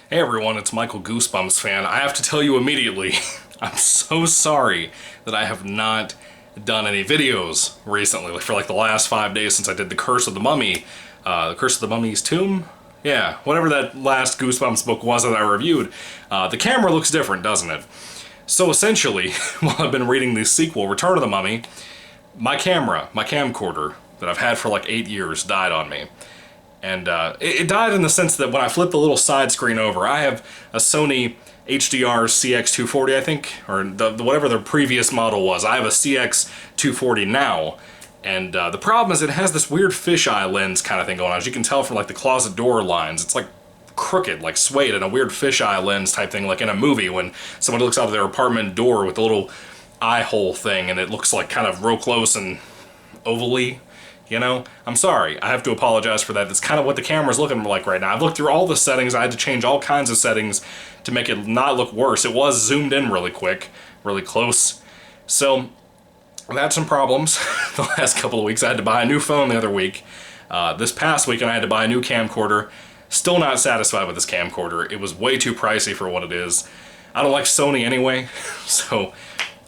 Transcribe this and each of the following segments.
Hey everyone, it's Michael Goosebumps fan. I have to tell you immediately, I'm so sorry that I have not done any videos recently, like for the last 5 days since I did The Curse of the Mummy, The Curse of the Mummy's Tomb? Yeah, whatever that last Goosebumps book was that I reviewed. The camera looks different, doesn't it? So essentially, while I've been reading the sequel, Return of the Mummy, my camcorder, that I've had for like 8 years, died on me. And it died in the sense that when I flip the little side screen over, I have a Sony HDR CX240, I think, or whatever the previous model was. I have a CX240 now, and the problem is it has this weird fisheye lens kind of thing going on. As you can tell from like the closet door lines, it's like crooked, like swayed, and a weird fisheye lens type thing, like in a movie when somebody looks out of their apartment door with the little eye hole thing, and it looks like kind of real close and ovally. You know, I'm sorry. I have to apologize for that. That's kind of what the camera's looking like right now. I've looked through all the settings. I had to change all kinds of settings to make it not look worse. It was zoomed in really quick, really close. So I've had some problems the last couple of weeks. I had to buy a new phone the other week. This past weekend I had to buy a new camcorder. Still not satisfied with this camcorder. It was way too pricey for what it is. I don't like Sony anyway, so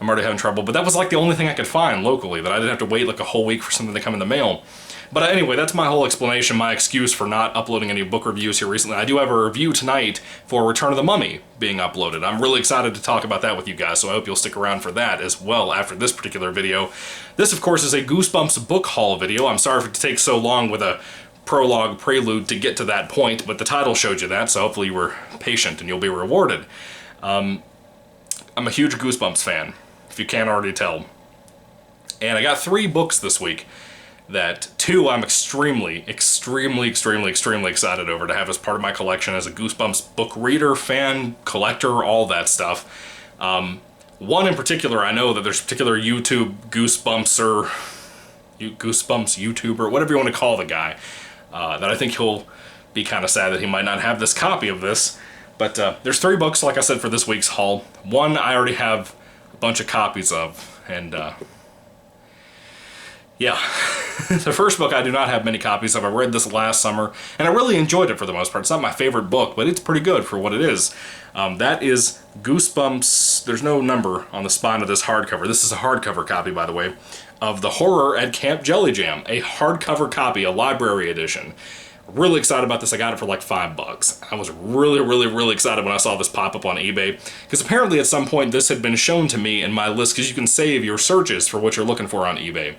I'm already having trouble, but that was like the only thing I could find locally, that I didn't have to wait like a whole week for something to come in the mail. But anyway, that's my whole explanation, my excuse for not uploading any book reviews here recently. I do have a review tonight for Return of the Mummy being uploaded. I'm really excited to talk about that with you guys, so I hope you'll stick around for that as well after this particular video. This, of course, is a Goosebumps book haul video. I'm sorry for it to take so long with a prologue prelude to get to that point, but the title showed you that, so hopefully you were patient and you'll be rewarded. I'm a huge Goosebumps fan, if you can't already tell. And I got 3 books this week that 2 I'm extremely excited over to have as part of my collection as a Goosebumps book reader, fan, collector, all that stuff. One in particular, I know that there's a particular YouTube Goosebumps YouTuber, whatever you want to call the guy, that I think he'll be kind of sad that he might not have this copy of this. But there's 3 books, like I said, for this week's haul. One I already have bunch of copies of, and yeah. The first book I do not have many copies of. I read this last summer, and I really enjoyed it for the most part. It's not my favorite book, but it's pretty good for what it is. That is Goosebumps. There's no number on the spine of this hardcover. This is a hardcover copy, by the way, of The Horror at Camp Jelly Jam, a hardcover copy, a library edition. Really excited about this. I got it for like $5. I was really excited when I saw this pop up on eBay, because apparently at some point this had been shown to me in my list, because you can save your searches for what you're looking for on eBay.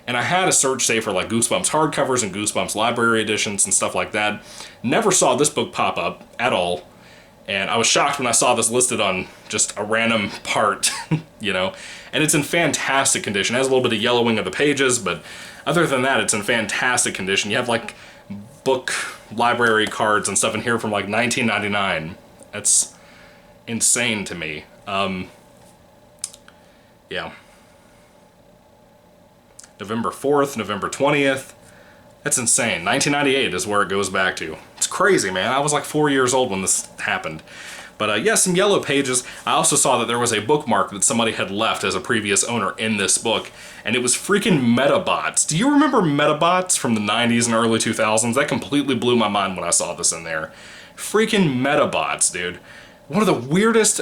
And I had a search saved for like Goosebumps hardcovers and Goosebumps library editions and stuff like that. Never saw this book pop up at all, and I was shocked when I saw this listed on just a random part, you know. And it's in fantastic condition. It has a little bit of yellowing of the pages, but other than that, it's in fantastic condition. You have like book library cards and stuff in here from like 1999. That's insane to me. Yeah. November 4th, November 20th. That's insane. 1998 is where it goes back to. It's crazy, man. I was like 4 years old when this happened. But yeah, some yellow pages. I also saw that there was a bookmark that somebody had left as a previous owner in this book, and it was freaking Metabots. Do you remember Metabots from the 90s and early 2000s? That completely blew my mind when I saw this in there. Freaking Metabots, dude. One of the weirdest...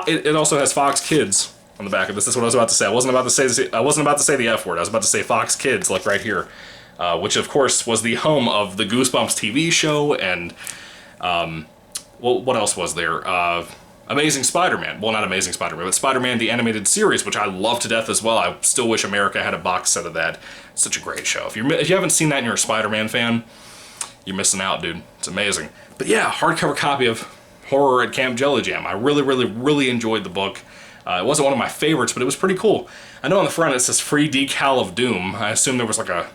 It also has Fox Kids on the back of this. That's what I was about to say. I wasn't about to say the F word. I was about to say Fox Kids, like right here. Which, of course, was the home of the Goosebumps TV show, and... well, what else was there? Amazing Spider-Man. Well, not Amazing Spider-Man, but Spider-Man the Animated Series, which I love to death as well. I still wish America had a box set of that. It's such a great show. If you haven't seen that and you're a Spider-Man fan, you're missing out, dude. It's amazing. But yeah, hardcover copy of Horror at Camp Jelly Jam. I really enjoyed the book. It wasn't one of my favorites, but it was pretty cool. I know on the front it says Free Decal of Doom. I assume there was like a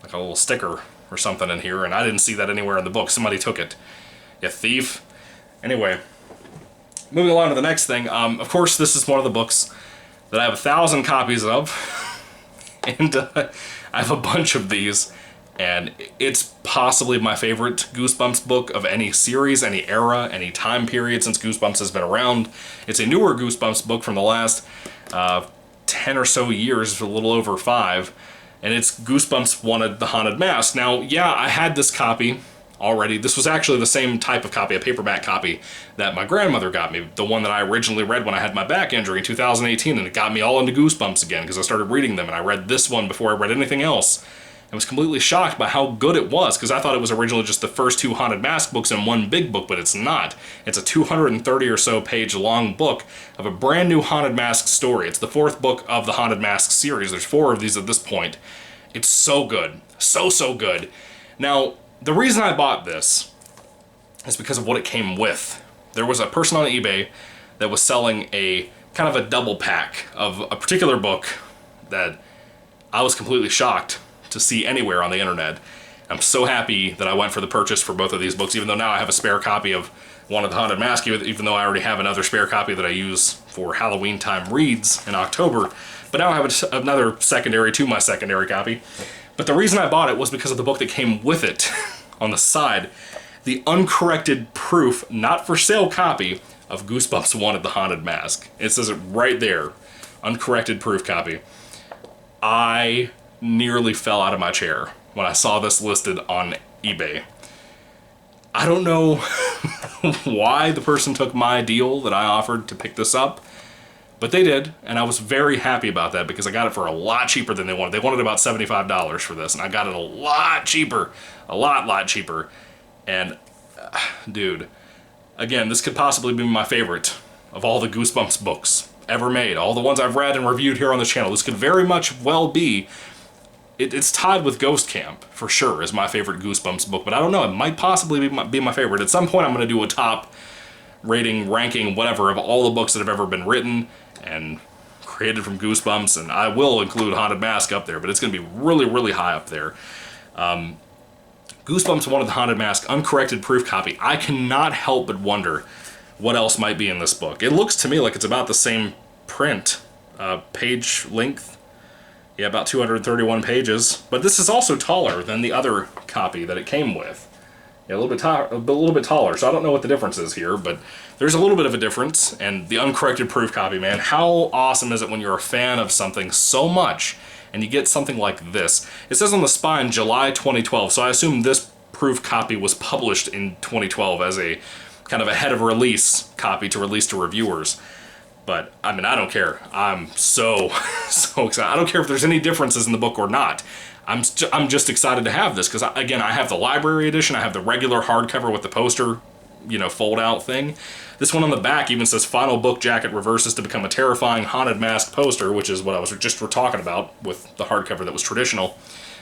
little sticker or something in here, and I didn't see that anywhere in the book. Somebody took it. You thief. Anyway, moving along to the next thing. Of course, this is one of the books that I have 1,000 copies of, and I have a bunch of these, and it's possibly my favorite Goosebumps book of any series, any era, any time period since Goosebumps has been around. It's a newer Goosebumps book from the last 10 or so years, a little over 5, and it's Goosebumps Wanted the Haunted Mask. Now, yeah, I had this copy already. This was actually the same type of copy, a paperback copy, that my grandmother got me. The one that I originally read when I had my back injury in 2018, and it got me all into Goosebumps again because I started reading them, and I read this one before I read anything else. I was completely shocked by how good it was, because I thought it was originally just the first 2 Haunted Mask books in one big book, but it's not. It's a 230 or so page long book of a brand new Haunted Mask story. It's the 4th book of the Haunted Mask series. There's 4 of these at this point. It's so good. So good. Now, the reason I bought this is because of what it came with. There was a person on eBay that was selling a kind of a double pack of a particular book that I was completely shocked to see anywhere on the internet. I'm so happy that I went for the purchase for both of these books, even though now I have a spare copy of one of the Haunted Mask, even though I already have another spare copy that I use for Halloween time reads in October. But now I have another secondary to my secondary copy. But the reason I bought it was because of the book that came with it on the side. The uncorrected proof, not for sale copy of Goosebumps 1 of the Haunted Mask. It says it right there. Uncorrected proof copy. I nearly fell out of my chair when I saw this listed on eBay. I don't know why the person took my deal that I offered to pick this up, but they did, and I was very happy about that because I got it for a lot cheaper than they wanted. They wanted about $75 for this, and I got it a lot cheaper. A lot cheaper. And, dude, again, this could possibly be my favorite of all the Goosebumps books ever made. All the ones I've read and reviewed here on the channel. This could very much well be. It's tied with Ghost Camp, for sure, as my favorite Goosebumps book, but I don't know, it might possibly be my favorite. At some point I'm going to do a top rating, ranking, whatever, of all the books that have ever been written and created from Goosebumps, and I will include Haunted Mask up there, but it's going to be really high up there. Goosebumps 1 of the Haunted Mask, uncorrected proof copy. I cannot help but wonder what else might be in this book. It looks to me like it's about the same print, page length. Yeah, about 231 pages, but this is also taller than the other copy that it came with. Yeah, a little bit taller, so I don't know what the difference is here, but there's a little bit of a difference, and the uncorrected proof copy, man, how awesome is it when you're a fan of something so much, and you get something like this? It says on the spine, July 2012, so I assume this proof copy was published in 2012 as a kind of ahead of release copy to release to reviewers. But, I mean, I don't care. I'm so excited. I don't care if there's any differences in the book or not. I'm just excited to have this, because, again, I have the library edition, I have the regular hardcover with the poster, you know, fold-out thing. This one on the back even says, final book jacket reverses to become a terrifying Haunted Mask poster, which is what I was just talking about with the hardcover that was traditional.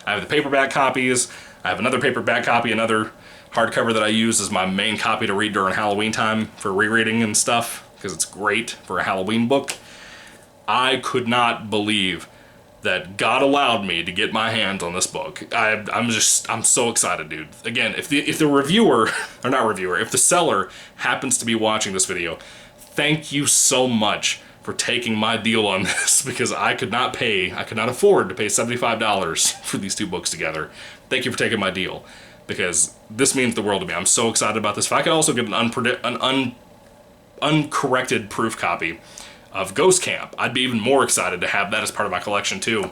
I have the paperback copies. I have another paperback copy, another hardcover that I use as my main copy to read during Halloween time for rereading and stuff, because it's great for a Halloween book. I could not believe that God allowed me to get my hands on this book. I'm so excited, dude. Again, if the reviewer, or not reviewer, if the seller happens to be watching this video, thank you so much for taking my deal on this, because I could not afford to pay $75 for these 2 books together. Thank you for taking my deal, because this means the world to me. I'm so excited about this. If I could also get an uncorrected proof copy of Ghost Camp, I'd be even more excited to have that as part of my collection too.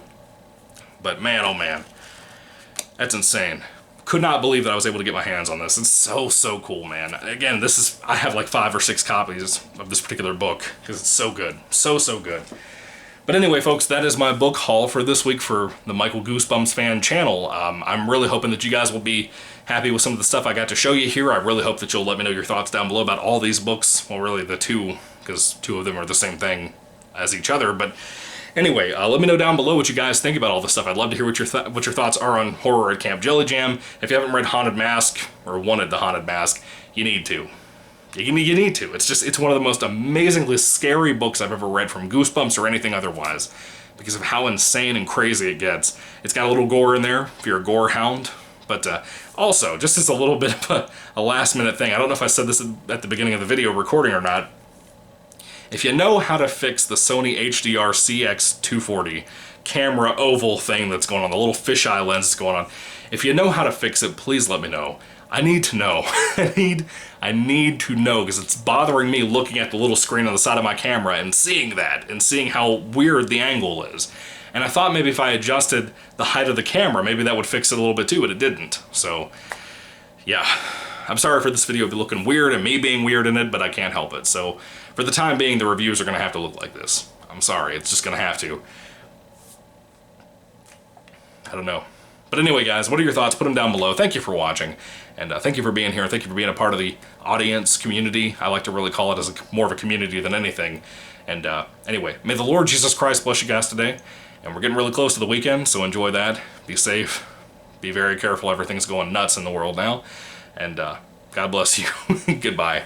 But man, oh man, that's insane. Could not believe that I was able to get my hands on this. It's so cool, man. Again, I have like 5 or 6 copies of this particular book because it's so good. So good. But anyway, folks, that is my book haul for this week for the Michael Goosebumps Fan channel. I'm really hoping that you guys will be happy with some of the stuff I got to show you here. I really hope that you'll let me know your thoughts down below about all these books. Well, really the 2, because 2 of them are the same thing as each other. But anyway, let me know down below what you guys think about all this stuff. I'd love to hear what your thoughts are on Horror at Camp Jelly Jam. If you haven't read Haunted Mask, or wanted the Haunted Mask, you need to. You need to. It's one of the most amazingly scary books I've ever read from Goosebumps or anything otherwise, because of how insane and crazy it gets. It's got a little gore in there, if you're a gore hound. But also, just as a little bit of a last-minute thing, I don't know if I said this at the beginning of the video recording or not, if you know how to fix the Sony HDR CX240 camera oval thing that's going on, the little fisheye lens that's going on, if you know how to fix it, please let me know. I need to know. I need to know, because it's bothering me looking at the little screen on the side of my camera and seeing that, and seeing how weird the angle is. And I thought maybe if I adjusted the height of the camera, maybe that would fix it a little bit too, but it didn't. So, yeah, I'm sorry for this video looking weird and me being weird in it, but I can't help it. So for the time being, the reviews are going to have to look like this. I'm sorry, it's just going to have to. I don't know. But anyway, guys, what are your thoughts? Put them down below. Thank you for watching, and thank you for being here. Thank you for being a part of the audience community. I like to really call it as more of a community than anything. And anyway, may the Lord Jesus Christ bless you guys today. And we're getting really close to the weekend, so enjoy that. Be safe. Be very careful. Everything's going nuts in the world now. And God bless you. Goodbye.